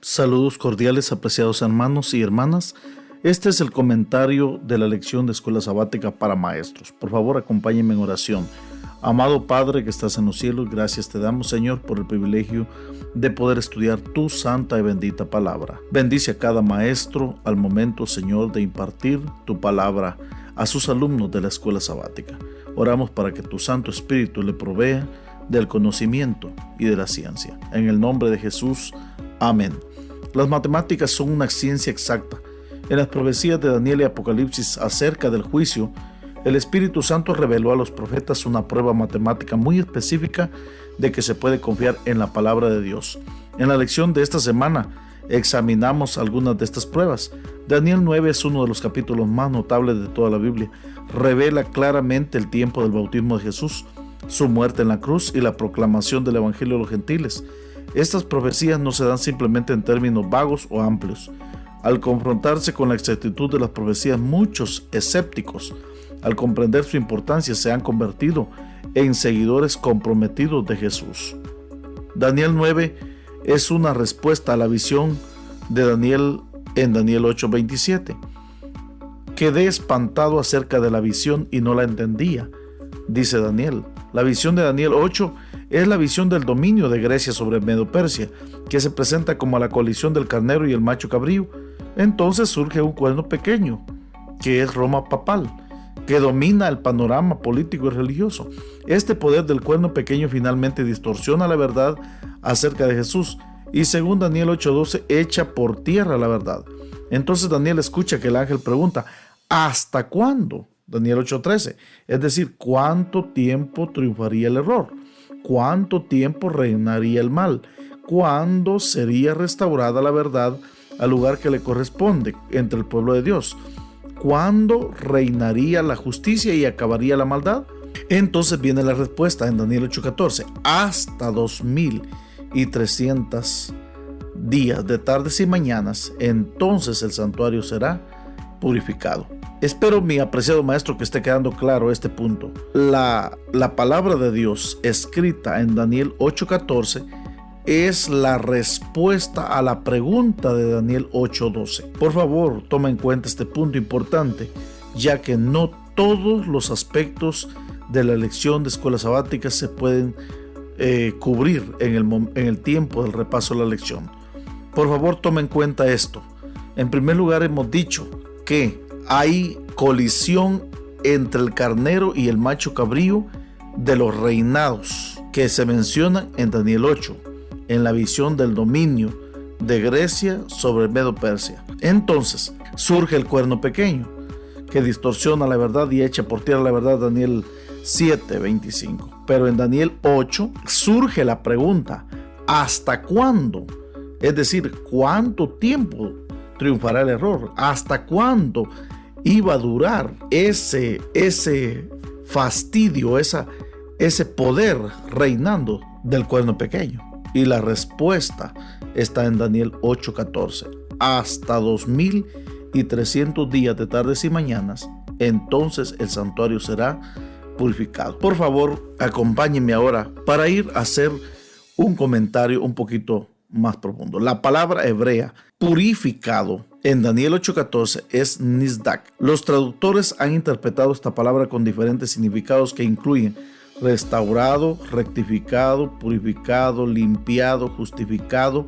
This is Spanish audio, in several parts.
Saludos cordiales, apreciados hermanos y hermanas. Este es el comentario de la lección de Escuela Sabática para Maestros. Por favor, acompáñenme en oración. Amado Padre que estás en los cielos, gracias te damos, Señor, por el privilegio de poder estudiar tu santa y bendita palabra. Bendice a cada maestro al momento, Señor, de impartir tu palabra a sus alumnos de la Escuela Sabática. Oramos para que tu Santo Espíritu le provea del conocimiento y de la ciencia. En el nombre de Jesús, amén. Las matemáticas son una ciencia exacta. En las profecías de Daniel y Apocalipsis acerca del juicio, el Espíritu Santo reveló a los profetas una prueba matemática muy específica de que se puede confiar en la palabra de Dios. En la lección de esta semana examinamos algunas de estas pruebas. Daniel 9 es uno de los capítulos más notables de toda la Biblia. Revela claramente el tiempo del bautismo de Jesús, su muerte en la cruz y la proclamación del Evangelio a los gentiles. Estas profecías no se dan simplemente en términos vagos o amplios. Al confrontarse con la exactitud de las profecías, muchos escépticos, al comprender su importancia, se han convertido en seguidores comprometidos de Jesús. Daniel 9 es una respuesta a la visión de Daniel en Daniel 8:27. Quedé espantado acerca de la visión y no la entendía, dice Daniel. La visión de Daniel 8 es la visión del dominio de Grecia sobre Medo-Persia, que se presenta como la colisión del carnero y el macho cabrío. Entonces surge un cuerno pequeño, que es Roma papal, que domina el panorama político y religioso. Este poder del cuerno pequeño finalmente distorsiona la verdad acerca de Jesús y, según Daniel 8:12, echa por tierra la verdad. Entonces Daniel escucha que el ángel pregunta: ¿hasta cuándo? Daniel 8:13, es decir, ¿cuánto tiempo triunfaría el error? ¿Cuánto tiempo reinaría el mal? ¿Cuándo sería restaurada la verdad al lugar que le corresponde entre el pueblo de Dios? ¿Cuándo reinaría la justicia y acabaría la maldad? Entonces viene la respuesta en Daniel 8:14, hasta 2300 días de tardes y mañanas, entonces el santuario será purificado. Espero, mi apreciado maestro, que esté quedando claro este punto. La palabra de Dios escrita en Daniel 8:14 es la respuesta a la pregunta de Daniel 8:12. Por favor, toma en cuenta este punto importante, ya que no todos los aspectos de la lección de Escuela Sabática se pueden cubrir en el tiempo del repaso de la lección. Por favor, toma en cuenta esto. En primer lugar, hemos dicho que hay colisión entre el carnero y el macho cabrío de los reinados que se mencionan en Daniel 8, en la visión del dominio de Grecia sobre Medo-Persia. Entonces surge el cuerno pequeño que distorsiona la verdad y echa por tierra la verdad, Daniel 7:25. Pero en Daniel 8 surge la pregunta: ¿hasta cuándo? Es decir, ¿cuánto tiempo triunfará el error? ¿Hasta cuándo iba a durar ese fastidio, ese poder reinando del cuerno pequeño? Y la respuesta está en Daniel 8:14. Hasta 2300 días de tardes y mañanas, entonces el santuario será purificado. Por favor, acompáñenme ahora para ir a hacer un comentario un poquito más profundo. La palabra hebrea purificado en Daniel 8:14 es nizdak. Los traductores han interpretado esta palabra con diferentes significados que incluyen restaurado, rectificado, purificado, limpiado, justificado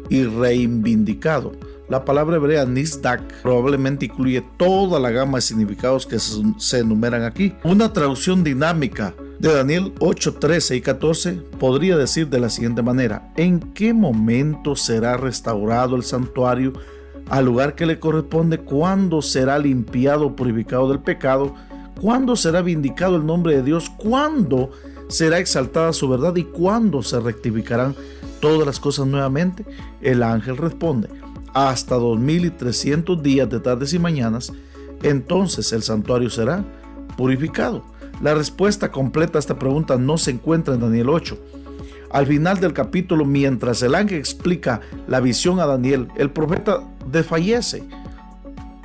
y reivindicado. La palabra hebrea nizdak probablemente incluye toda la gama de significados que se enumeran aquí. Una traducción dinámica de Daniel 8:13 y 14 podría decir de la siguiente manera: ¿en qué momento será restaurado el santuario al lugar que le corresponde? ¿Cuándo será limpiado o purificado del pecado? ¿Cuándo será vindicado el nombre de Dios? ¿Cuándo será exaltada su verdad? ¿Y cuándo se rectificarán todas las cosas nuevamente? El ángel responde: hasta 2300 días de tardes y mañanas, entonces el santuario será purificado. La respuesta completa a esta pregunta no se encuentra en Daniel 8. Al final del capítulo, mientras el ángel explica la visión a Daniel, el profeta desfallece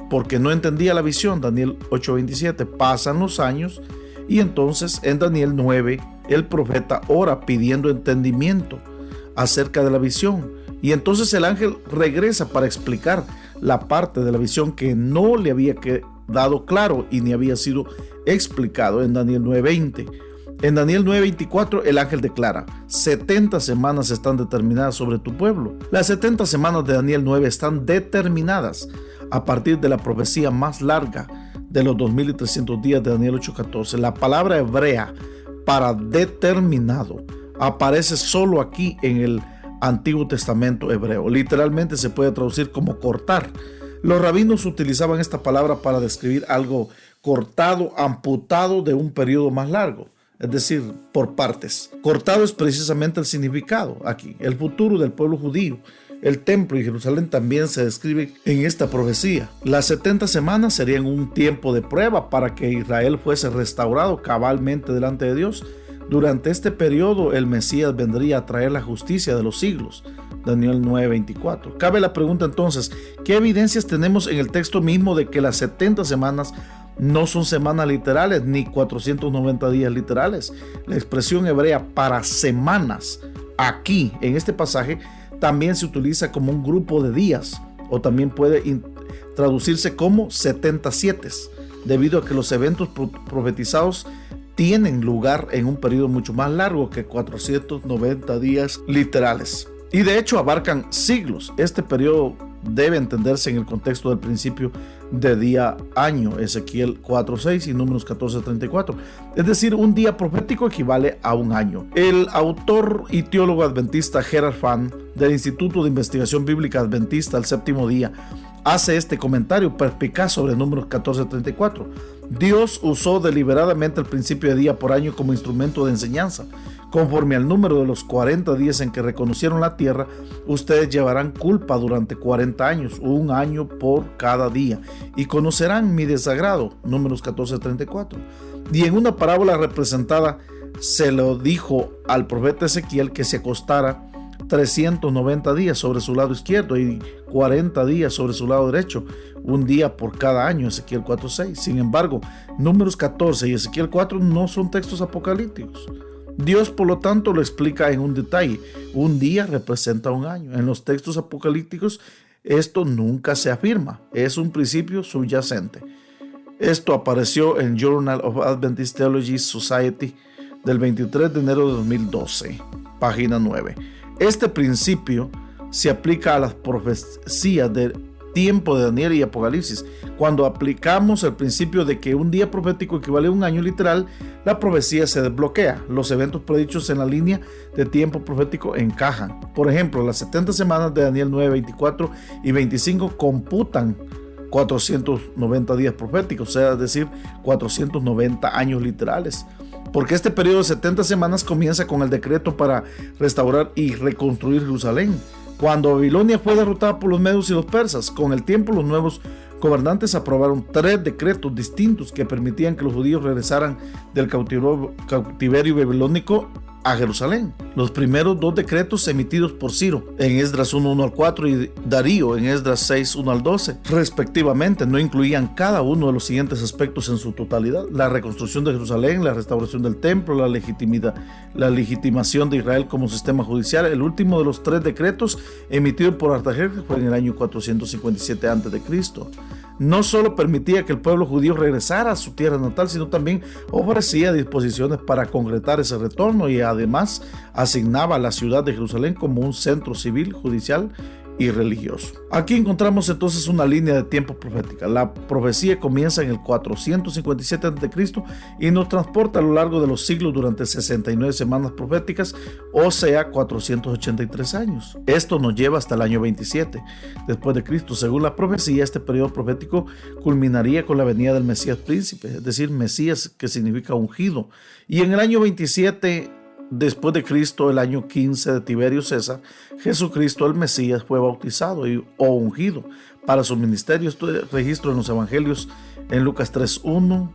porque no entendía la visión. Daniel 8:27. Pasan los años y entonces en Daniel 9 el profeta ora pidiendo entendimiento acerca de la visión Y entonces el ángel regresa para explicar la parte de la visión que no le había quedado claro y ni había sido explicado en Daniel 9:20. En Daniel 9:24 el ángel declara: 70 semanas están determinadas sobre tu pueblo. Las 70 semanas de Daniel 9 están determinadas a partir de la profecía más larga de los 2300 días de Daniel 8:14. La palabra hebrea para determinado aparece solo aquí en el Antiguo Testamento hebreo. Literalmente se puede traducir como cortar. Los rabinos utilizaban esta palabra para describir algo cortado, amputado de un periodo más largo, es decir, por partes. Cortado es precisamente el significado aquí. El futuro del pueblo judío, el templo y Jerusalén también se describe en esta profecía. Las 70 semanas serían un tiempo de prueba para que Israel fuese restaurado cabalmente delante de Dios. Durante este periodo el Mesías vendría a traer la justicia de los siglos. Daniel 9:24. Cabe la pregunta entonces, ¿qué evidencias tenemos en el texto mismo de que las 70 semanas no son semanas literales ni 490 días literales? La expresión hebrea para semanas aquí en este pasaje también se utiliza como un grupo de días, o también puede traducirse como 77, debido a que los eventos profetizados tienen lugar en un periodo mucho más largo que 490 días literales. Y de hecho abarcan siglos. Este periodo debe entenderse en el contexto del principio de día-año, Ezequiel 4:6 y Números 14:34. Es decir, un día profético equivale a un año. El autor y teólogo adventista Gerard Fahn del Instituto de Investigación Bíblica Adventista al Séptimo Día hace este comentario perspicaz sobre Números 14:34. Dios usó deliberadamente el principio de día por año como instrumento de enseñanza. Conforme al número de los 40 días en que reconocieron la tierra, ustedes llevarán culpa durante 40 años, un año por cada día, y conocerán mi desagrado. Números 14:34. Y en una parábola representada se lo dijo al profeta Ezequiel que se acostara 390 días sobre su lado izquierdo y 40 días sobre su lado derecho, un día por cada año, Ezequiel 4:6. Sin embargo, Números 14 y Ezequiel 4 no son textos apocalípticos. Dios, por lo tanto, lo explica en un detalle. Un día representa un año. En los textos apocalípticos esto nunca se afirma, es un principio subyacente. Esto apareció en Journal of Adventist Theology Society del 23 de enero de 2012, página 9. Este principio se aplica a las profecías del tiempo de Daniel y Apocalipsis. Cuando aplicamos el principio de que un día profético equivale a un año literal, la profecía se desbloquea. Los eventos predichos en la línea de tiempo profético encajan. Por ejemplo, las 70 semanas de Daniel 9, 24 y 25 computan 490 días proféticos, o sea, es decir, 490 años literales. Porque este periodo de 70 semanas comienza con el decreto para restaurar y reconstruir Jerusalén. Cuando Babilonia fue derrotada por los medos y los persas, con el tiempo los nuevos gobernantes aprobaron 3 decretos distintos que permitían que los judíos regresaran del cautiverio babilónico a Jerusalén. Los primeros 2 decretos emitidos por Ciro en Esdras 1:1 al 4 y Darío en Esdras 6:1 al 12, respectivamente, no incluían cada uno de los siguientes aspectos en su totalidad: la reconstrucción de Jerusalén, la restauración del templo, la legitimación de Israel como sistema judicial. El último de los 3 decretos emitido por Artajerjes fue en el año 457 a.C. No solo permitía que el pueblo judío regresara a su tierra natal, sino también ofrecía disposiciones para concretar ese retorno y además asignaba a la ciudad de Jerusalén como un centro civil, judicial y religioso. Aquí encontramos entonces una línea de tiempo profética. La profecía comienza en el 457 a.C. y nos transporta a lo largo de los siglos durante 69 semanas proféticas, o sea, 483 años. Esto nos lleva hasta el año 27 después de Cristo. Según la profecía, este periodo profético culminaría con la venida del Mesías príncipe, es decir, Mesías, que significa ungido. Y en el año 27 después de Cristo, el año 15 de Tiberio César, Jesucristo el Mesías fue bautizado o ungido para su ministerio. Esto es registro en los evangelios en Lucas 3:1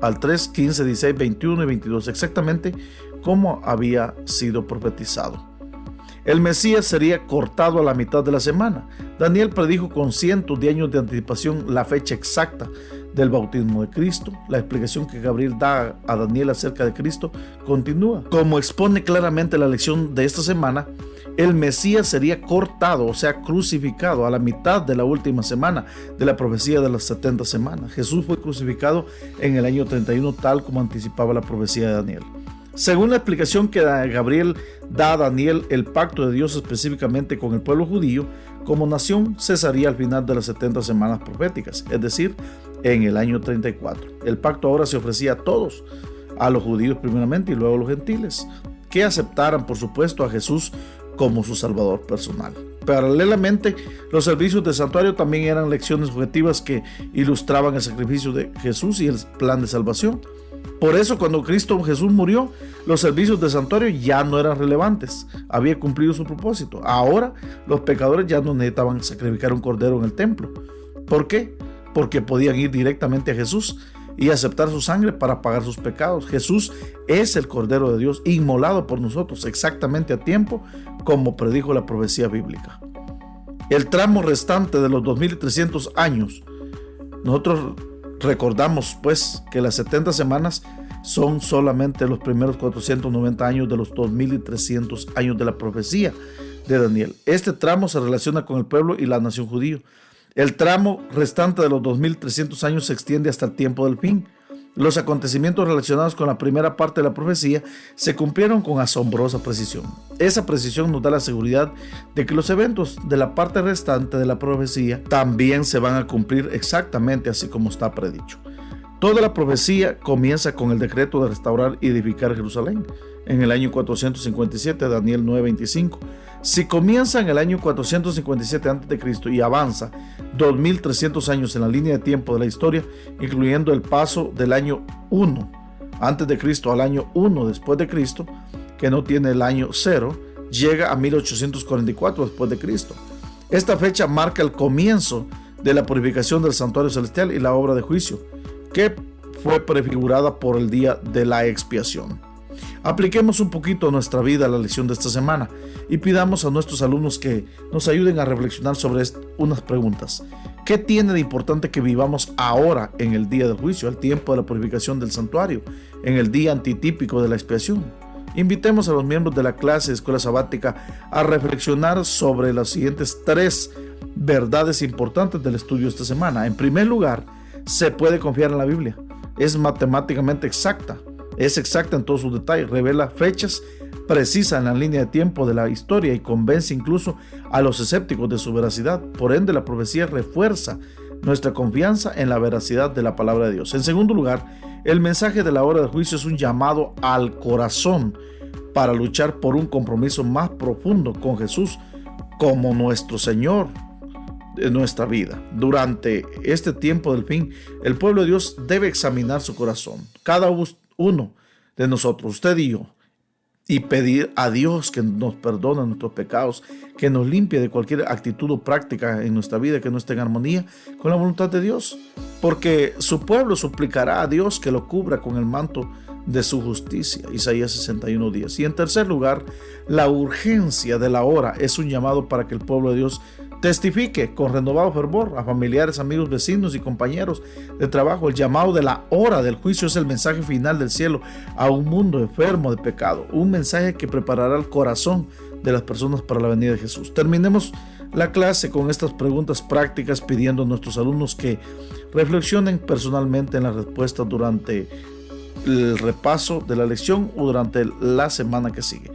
al 3, 15, 16, 21 y 22, exactamente como había sido profetizado. El Mesías sería cortado a la mitad de la semana. Daniel predijo con cientos de años de anticipación la fecha exacta del bautismo de Cristo. La explicación que Gabriel da a Daniel acerca de Cristo continúa. Como expone claramente la lección de esta semana, el Mesías sería cortado, o sea, crucificado a la mitad de la última semana de la profecía de las 70 semanas. Jesús fue crucificado en el año 31, tal como anticipaba la profecía de Daniel. Según la explicación que Gabriel da a Daniel, el pacto de Dios específicamente con el pueblo judío como nación cesaría al final de las 70 semanas proféticas, es decir, en el año 34. El pacto ahora se ofrecía a todos, a los judíos primeramente y luego a los gentiles, que aceptaran por supuesto a Jesús como su salvador personal. Paralelamente, los servicios del santuario también eran lecciones objetivas que ilustraban el sacrificio de Jesús y el plan de salvación. Por eso, cuando Cristo Jesús murió, los servicios del santuario ya no eran relevantes. Había cumplido su propósito. Ahora, los pecadores ya no necesitaban sacrificar un cordero en el templo. ¿Por qué? Porque podían ir directamente a Jesús y aceptar su sangre para pagar sus pecados. Jesús es el Cordero de Dios, inmolado por nosotros exactamente a tiempo, como predijo la profecía bíblica. El tramo restante de los 2300 años, nosotros recordamos pues que las 70 semanas son solamente los primeros 490 años de los 2300 años de la profecía de Daniel. Este tramo se relaciona con el pueblo y la nación judío. El tramo restante de los 2300 años se extiende hasta el tiempo del fin. Los acontecimientos relacionados con la primera parte de la profecía se cumplieron con asombrosa precisión. Esa precisión nos da la seguridad de que los eventos de la parte restante de la profecía también se van a cumplir exactamente así como está predicho. Toda la profecía comienza con el decreto de restaurar y edificar Jerusalén en el año 457, Daniel 9:25. Si comienza en el año 457 a.C. y avanza 2300 años en la línea de tiempo de la historia, incluyendo el paso del año 1 antes de Cristo al año 1 después de Cristo, que no tiene el año 0, llega a 1844 después de Cristo. Esta fecha marca el comienzo de la purificación del santuario celestial y la obra de juicio, que fue prefigurada por el día de la expiación. Apliquemos un poquito a nuestra vida la lección de esta semana y pidamos a nuestros alumnos que nos ayuden a reflexionar sobre unas preguntas. ¿Qué tiene de importante que vivamos ahora en el día del juicio, al tiempo de la purificación del santuario, en el día antitípico de la expiación? Invitemos a los miembros de la clase de escuela sabática a reflexionar sobre las siguientes 3 verdades importantes del estudio de esta semana. En primer lugar, se puede confiar en la Biblia. Es matemáticamente exacta. Es exacta en todos sus detalles, revela fechas precisas en la línea de tiempo de la historia y convence incluso a los escépticos de su veracidad. Por ende, la profecía refuerza nuestra confianza en la veracidad de la palabra de Dios. En segundo lugar, el mensaje de la hora del juicio es un llamado al corazón para luchar por un compromiso más profundo con Jesús como nuestro Señor de nuestra vida. Durante este tiempo del fin, el pueblo de Dios debe examinar su corazón. Cada uno de nosotros, usted y yo, y pedir a Dios que nos perdone nuestros pecados, que nos limpie de cualquier actitud o práctica en nuestra vida que no esté en armonía con la voluntad de Dios, porque su pueblo suplicará a Dios que lo cubra con el manto de su justicia. Isaías 61:10. Y en tercer lugar, la urgencia de la hora es un llamado para que el pueblo de Dios testifique con renovado fervor a familiares, amigos, vecinos y compañeros de trabajo. El llamado de la hora del juicio es el mensaje final del cielo a un mundo enfermo de pecado, un mensaje que preparará el corazón de las personas para la venida de Jesús. Terminemos la clase con estas preguntas prácticas, pidiendo a nuestros alumnos que reflexionen personalmente en las respuestas durante el repaso de la lección o durante la semana que sigue.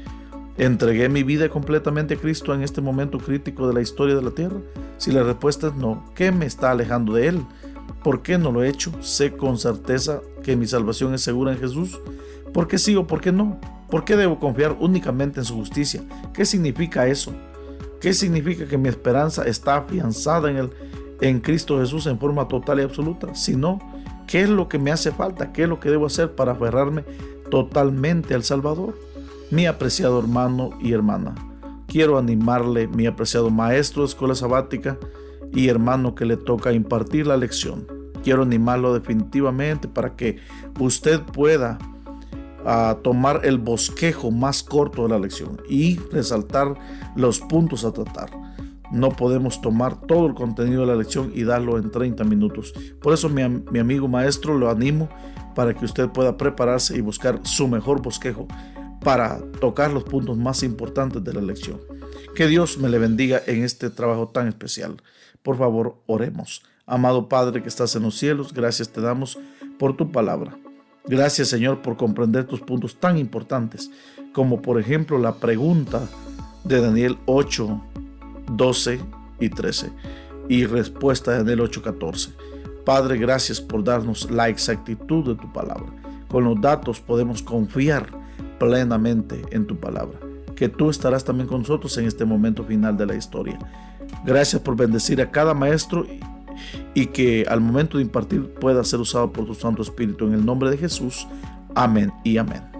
¿Entregué mi vida completamente a Cristo en este momento crítico de la historia de la tierra? Si la respuesta es no, ¿qué me está alejando de Él? ¿Por qué no lo he hecho? ¿Sé con certeza que mi salvación es segura en Jesús? ¿Por qué sí o por qué no? ¿Por qué debo confiar únicamente en su justicia? ¿Qué significa eso? ¿Qué significa que mi esperanza está afianzada en Cristo Jesús en forma total y absoluta? Si no, ¿qué es lo que me hace falta? ¿Qué es lo que debo hacer para aferrarme totalmente al Salvador? Mi apreciado hermano y hermana, quiero animarle, mi apreciado maestro de escuela sabática y hermano que le toca impartir la lección. Quiero animarlo definitivamente para que usted pueda a tomar el bosquejo más corto de la lección y resaltar los puntos a tratar. No podemos tomar todo el contenido de la lección y darlo en 30 minutos. Por eso mi amigo maestro lo animo para que usted pueda prepararse y buscar su mejor bosquejo para tocar los puntos más importantes de la lección. Que Dios me le bendiga en este trabajo tan especial. Por favor, oremos. Amado Padre que estás en los cielos, gracias te damos por tu palabra. Gracias, Señor, por comprender tus puntos tan importantes, como por ejemplo la pregunta de Daniel 8, 12 y 13 y respuesta de Daniel 8:14. Padre, gracias por darnos la exactitud de tu palabra. Con los datos podemos confiar plenamente en tu palabra, que tú estarás también con nosotros en este momento final de la historia. Gracias por bendecir a cada maestro y que al momento de impartir pueda ser usado por tu Santo Espíritu. En el nombre de Jesús, amén y amén.